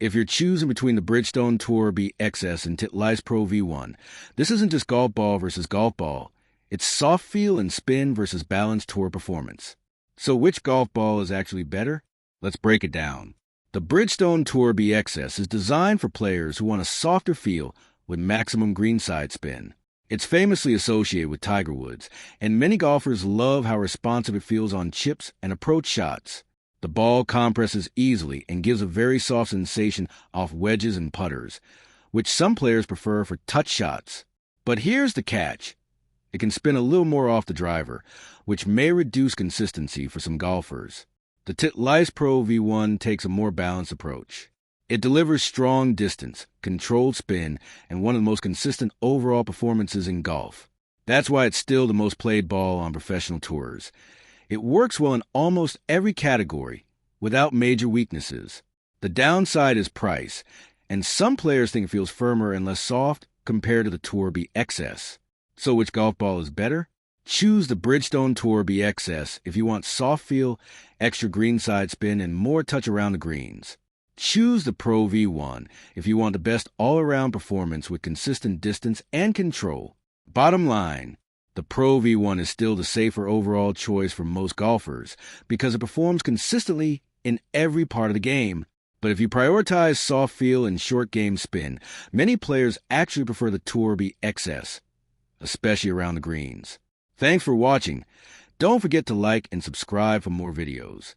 If you're choosing between the Bridgestone Tour B XS and Titleist Pro V1, this isn't just golf ball versus golf ball. It's soft feel and spin versus balanced tour performance. So which golf ball is actually better? Let's break it down. The Bridgestone Tour B XS is designed for players who want a softer feel with maximum greenside spin. It's famously associated with Tiger Woods, and many golfers love how responsive it feels on chips and approach shots. The ball compresses easily and gives a very soft sensation off wedges and putters, which some players prefer for touch shots. But here's the catch. It can spin a little more off the driver, which may reduce consistency for some golfers. The Titleist Pro V1 takes a more balanced approach. It delivers strong distance, controlled spin, and one of the most consistent overall performances in golf. That's why it's still the most played ball on professional tours. It works well in almost every category, without major weaknesses. The downside is price, and some players think it feels firmer and less soft compared to the Tour B XS. So which golf ball is better? Choose the Bridgestone Tour B XS if you want soft feel, extra greenside spin, and more touch around the greens. Choose the Pro V1 if you want the best all-around performance with consistent distance and control. Bottom line, the Pro V1 is still the safer overall choice for most golfers because it performs consistently in every part of the game. But if you prioritize soft feel and short game spin, many players actually prefer the Tour B XS, especially around the greens. Thanks for watching. Don't forget to like and subscribe for more videos.